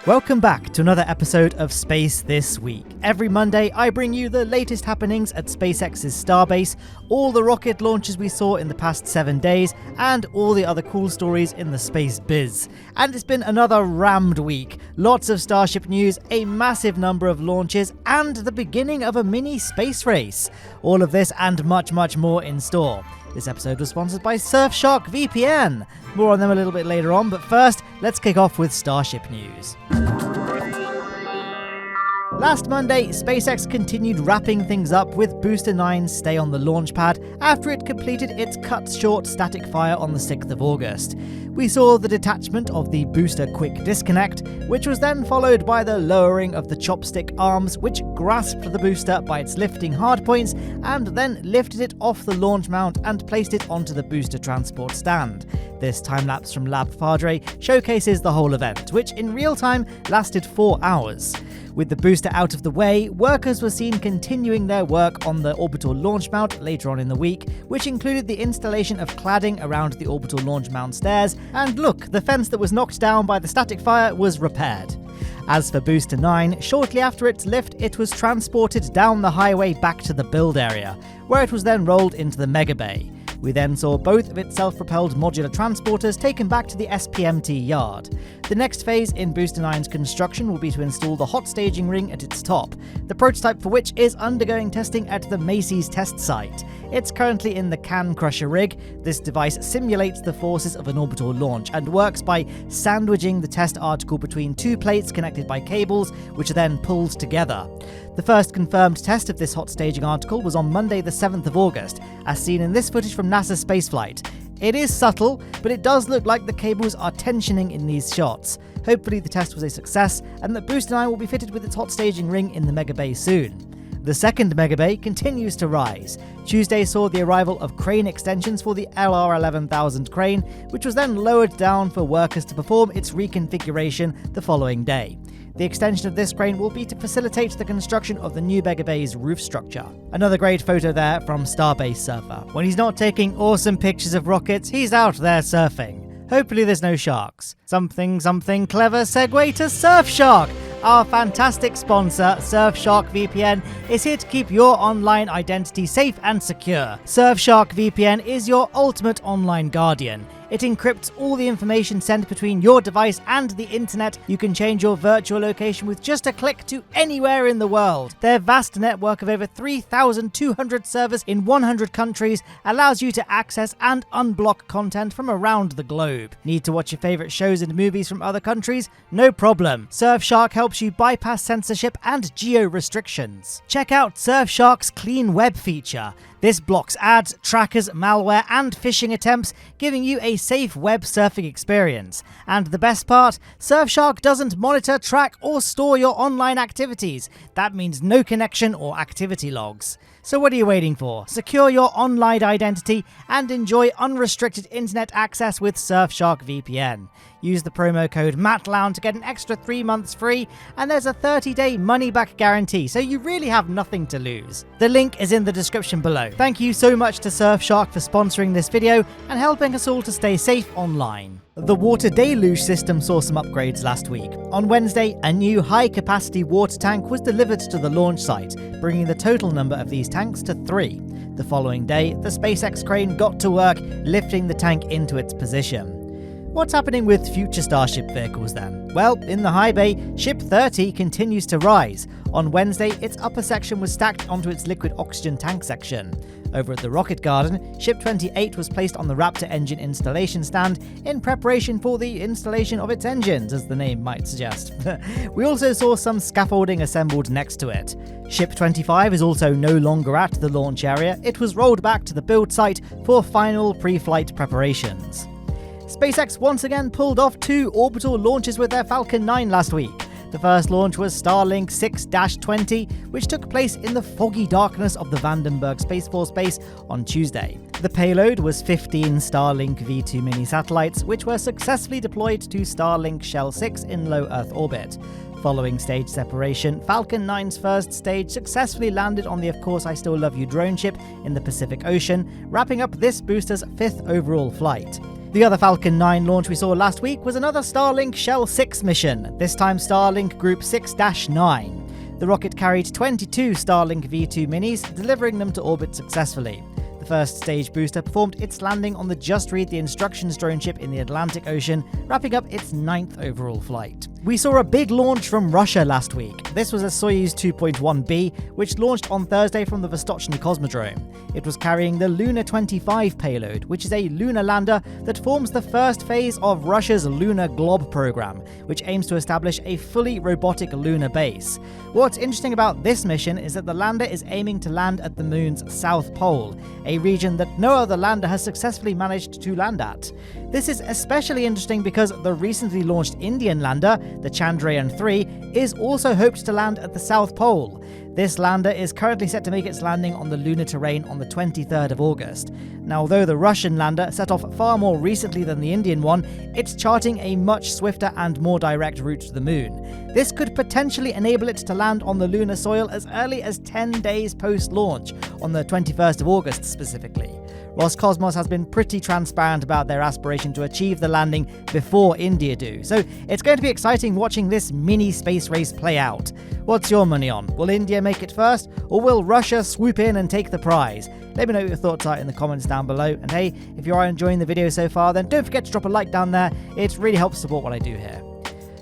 Welcome back to another episode of Space This Week. Every Monday, I bring you the latest happenings at SpaceX's Starbase, all the rocket launches we saw in the past 7 days, and all the other cool stories in the space biz. And it's been another rammed week. Lots of Starship news, a massive number of launches, and the beginning of a mini space race. All of this and much, much more in store. This episode was sponsored by Surfshark VPN. More on them a little bit later on, but first, let's kick off with Starship news. Last Monday, SpaceX continued wrapping things up with Booster 9's stay on the launch pad after it completed its cut-short static fire on the 6th of August. We saw the detachment of the booster quick disconnect, which was then followed by the lowering of the chopstick arms, which grasped the booster by its lifting hardpoints and then lifted it off the launch mount and placed it onto the booster transport stand. This time-lapse from Lab Padre showcases the whole event, which in real time lasted 4 hours. With the booster out of the way, workers were seen continuing their work on the orbital launch mount later on in the week, which included the installation of cladding around the orbital launch mount stairs, and look, the fence that was knocked down by the static fire was repaired. As for Booster 9, shortly after its lift, it was transported down the highway back to the build area, where it was then rolled into the Mega Bay. We then saw both of its self-propelled modular transporters taken back to the SPMT yard. The next phase in Booster 9's construction will be to install the hot staging ring at its top, the prototype for which is undergoing testing at the Macy's test site. It's currently in the Can Crusher rig. This device simulates the forces of an orbital launch and works by sandwiching the test article between 2 plates connected by cables, which are then pulled together. The first confirmed test of this hot staging article was on Monday the 7th of August, as seen in this footage from NASASpaceFlight. It is subtle, but it does look like the cables are tensioning in these shots. Hopefully the test was a success, and that Booster 9 will be fitted with its hot staging ring in the Mega Bay soon. The second Mega Bay continues to rise. Tuesday saw the arrival of crane extensions for the LR11000 crane, which was then lowered down for workers to perform its reconfiguration the following day. The extension of this crane will be to facilitate the construction of the new Mega Bay's roof structure. Another great photo there from Starbase Surfer. When he's not taking awesome pictures of rockets, he's out there surfing. Hopefully there's no sharks. Something clever segue to Surfshark. Our fantastic sponsor, Surfshark VPN, is here to keep your online identity safe and secure. Surfshark VPN is your ultimate online guardian. It encrypts all the information sent between your device and the internet. You can change your virtual location with just a click to anywhere in the world. Their vast network of over 3,200 servers in 100 countries allows you to access and unblock content from around the globe. Need to watch your favorite shows and movies from other countries? No problem. Surfshark helps you bypass censorship and geo-restrictions. Check out Surfshark's Clean Web feature. This blocks ads, trackers, malware, and phishing attempts, giving you a safe web surfing experience. And the best part, Surfshark doesn't monitor, track, or store your online activities. That means no connection or activity logs. So what are you waiting for? Secure your online identity and enjoy unrestricted internet access with Surfshark VPN. Use the promo code MacLeod to get an extra 3 months free, and there's a 30-day money-back guarantee, so you really have nothing to lose. The link is in the description below. Thank you so much to Surfshark for sponsoring this video and helping us all to stay safe online. The water deluge system saw some upgrades last week. On Wednesday, a new high-capacity water tank was delivered to the launch site, bringing the total number of these tanks to 3. The following day, the SpaceX crane got to work, lifting the tank into its position. What's happening with future Starship vehicles then? Well, in the high bay, Ship 30 continues to rise. On Wednesday, its upper section was stacked onto its liquid oxygen tank section. Over at the Rocket Garden, Ship 28 was placed on the Raptor engine installation stand in preparation for the installation of its engines, as the name might suggest. We also saw some scaffolding assembled next to it. Ship 25 is also no longer at the launch area. It was rolled back to the build site for final pre-flight preparations. SpaceX once again pulled off 2 orbital launches with their Falcon 9 last week. The first launch was Starlink 6-20, which took place in the foggy darkness of the Vandenberg Space Force Base on Tuesday. The payload was 15 Starlink V2 mini satellites, which were successfully deployed to Starlink Shell 6 in low Earth orbit. Following stage separation, Falcon 9's first stage successfully landed on the Of Course I Still Love You drone ship in the Pacific Ocean, wrapping up this booster's 5th overall flight. The other Falcon 9 launch we saw last week was another Starlink Shell 6 mission, this time Starlink Group 6-9. The rocket carried 22 Starlink V2 minis, delivering them to orbit successfully. The first stage booster performed its landing on the Just Read the Instructions drone ship in the Atlantic Ocean, wrapping up its 9th overall flight. We saw a big launch from Russia last week. This was a Soyuz 2.1B, which launched on Thursday from the Vostochny Cosmodrome. It was carrying the Luna 25 payload, which is a lunar lander that forms the first phase of Russia's Lunar Glob program, which aims to establish a fully robotic lunar base. What's interesting about this mission is that the lander is aiming to land at the moon's south pole, a region that no other lander has successfully managed to land at. This is especially interesting because the recently launched Indian lander, the Chandrayaan-3, is also hoped to land at the South Pole. This lander is currently set to make its landing on the lunar terrain on the 23rd of August. Now, although the Russian lander set off far more recently than the Indian one, it's charting a much swifter and more direct route to the moon. This could potentially enable it to land on the lunar soil as early as 10 days post-launch, on the 21st of August specifically. Roscosmos has been pretty transparent about their aspiration to achieve the landing before India do, so it's going to be exciting watching this mini space race play out. What's your money on? Will India make it first, or will Russia swoop in and take the prize? Let me know what your thoughts are in the comments down below, and hey, if you are enjoying the video so far, then don't forget to drop a like down there. It really helps support what I do here.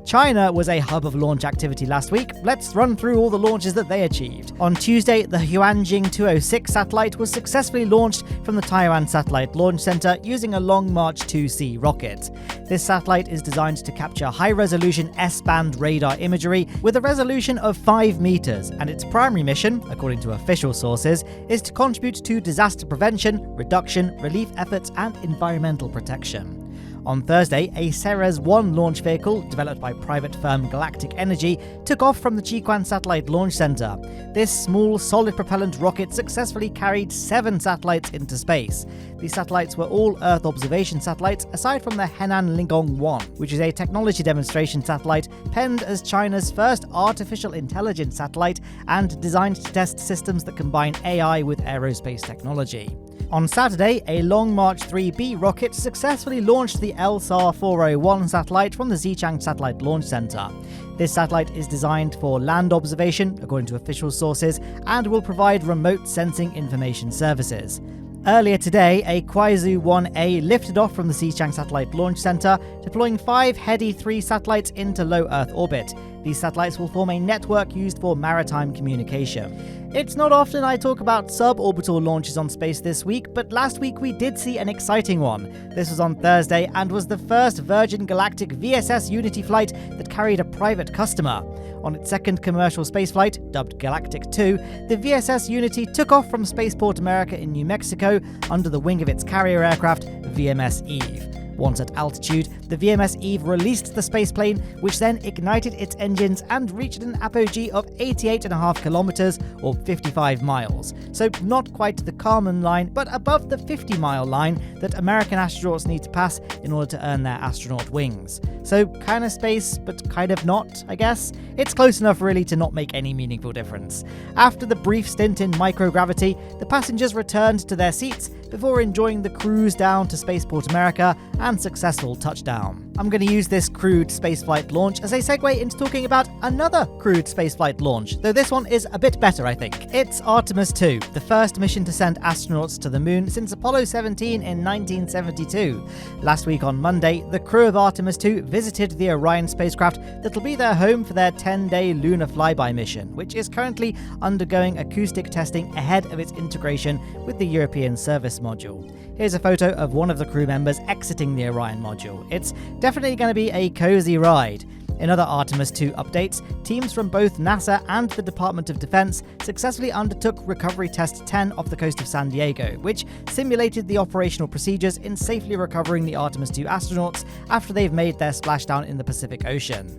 China was a hub of launch activity last week. Let's run through all the launches that they achieved. On Tuesday, the Huanjing 206 satellite was successfully launched from the Taiwan Satellite Launch Center using a Long March 2C rocket. This satellite is designed to capture high-resolution S-band radar imagery with a resolution of 5 meters, and its primary mission, according to official sources, is to contribute to disaster prevention, reduction, relief efforts, and environmental protection. On Thursday, a Ceres-1 launch vehicle, developed by private firm Galactic Energy, took off from the Jiuquan Satellite Launch Center. This small, solid-propellant rocket successfully carried 7 satellites into space. These satellites were all Earth observation satellites, aside from the Henan Lingong-1, which is a technology demonstration satellite penned as China's first artificial intelligence satellite and designed to test systems that combine AI with aerospace technology. On Saturday, a Long March 3B rocket successfully launched the LSAR 401 satellite from the Xichang Satellite Launch Center. This satellite is designed for land observation, according to official sources, and will provide remote sensing information services. Earlier today, a Kuaizu 1A lifted off from the Xichang Satellite Launch Center, deploying 5 Heady 3 satellites into low Earth orbit. These satellites will form a network used for maritime communication. It's not often I talk about suborbital launches on space this week, but last week we did see an exciting one. This was on Thursday and was the first Virgin Galactic VSS Unity flight that carried a private customer. On its second commercial spaceflight, dubbed Galactic 2, the VSS Unity took off from Spaceport America in New Mexico under the wing of its carrier aircraft, VMS Eve. Once at altitude, the VMS Eve released the spaceplane, which then ignited its engines and reached an apogee of 88.5 kilometers or 55 miles. So not quite the Kármán line, but above the 50-mile line that American astronauts need to pass in order to earn their astronaut wings. So kind of space, but kind of not, I guess. It's close enough really to not make any meaningful difference. After the brief stint in microgravity, the passengers returned to their seats before enjoying the cruise down to Spaceport America and successful touchdown. I'm going to use this crewed spaceflight launch as a segue into talking about another crewed spaceflight launch, though this one is a bit better, I think. It's Artemis 2, the first mission to send astronauts to the moon since Apollo 17 in 1972. Last week on Monday, the crew of Artemis 2 visited the Orion spacecraft that'll be their home for their 10-day lunar flyby mission, which is currently undergoing acoustic testing ahead of its integration with the European Service Module. Here's a photo of one of the crew members exiting the Orion module. It's definitely going to be a cozy ride. In other Artemis 2 updates, teams from both NASA and the Department of Defense successfully undertook Recovery Test 10 off the coast of San Diego, which simulated the operational procedures in safely recovering the Artemis 2 astronauts after they've made their splashdown in the Pacific Ocean.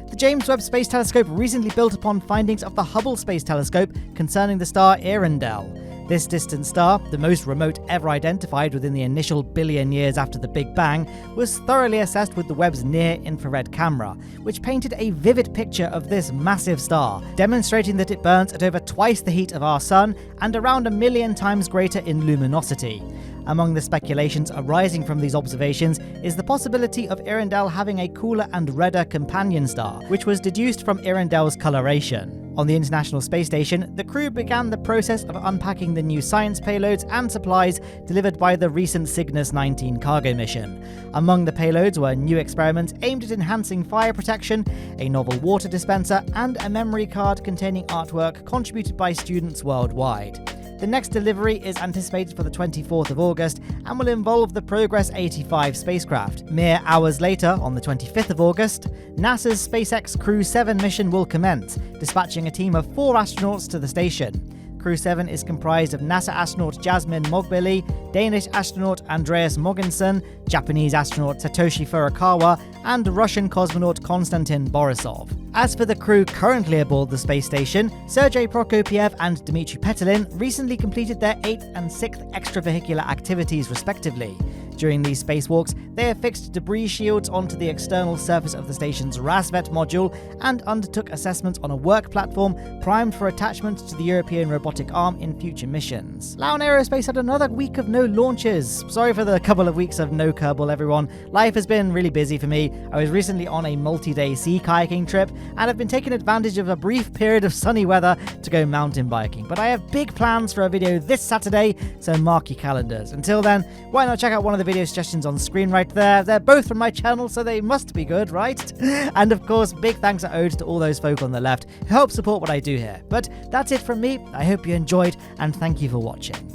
The James Webb Space Telescope recently built upon findings of the Hubble Space Telescope concerning the star Earendel. This distant star, the most remote ever identified within the initial billion years after the Big Bang, was thoroughly assessed with the Webb's near-infrared camera, which painted a vivid picture of this massive star, demonstrating that it burns at over twice the heat of our Sun and around 1 million times greater in luminosity. Among the speculations arising from these observations is the possibility of Earendel having a cooler and redder companion star, which was deduced from Earendel's coloration. On the International Space Station, the crew began the process of unpacking the new science payloads and supplies delivered by the recent Cygnus 19 cargo mission. Among the payloads were new experiments aimed at enhancing fire protection, a novel water dispenser, and a memory card containing artwork contributed by students worldwide. The next delivery is anticipated for the 24th of August and will involve the Progress 85 spacecraft. Mere hours later, on the 25th of August, NASA's SpaceX Crew 7 mission will commence, dispatching a team of 4 astronauts to the station. Crew 7 is comprised of NASA astronaut Jasmine Mogbili, Danish astronaut Andreas Mogensen, Japanese astronaut Satoshi Furukawa, and Russian cosmonaut Konstantin Borisov. As for the crew currently aboard the space station, Sergei Prokopiev and Dmitry Petelin recently completed their 8th and 6th extravehicular activities respectively. During these spacewalks, they affixed debris shields onto the external surface of the station's Razvet module and undertook assessments on a work platform primed for attachment to the European robotic arm in future missions. Lowne Aerospace had another week of no launches. Sorry for the couple of weeks of no Kerbal, everyone. Life has been really busy for me. I was recently on a multi-day sea kayaking trip and have been taking advantage of a brief period of sunny weather to go mountain biking. But I have big plans for a video this Saturday, so mark your calendars. Until then, why not check out one of the video suggestions on screen right there. They're both from my channel, so they must be good, right? And of course, big thanks are owed to all those folk on the left who help support what I do here. But that's it from me. I hope you enjoyed, and thank you for watching.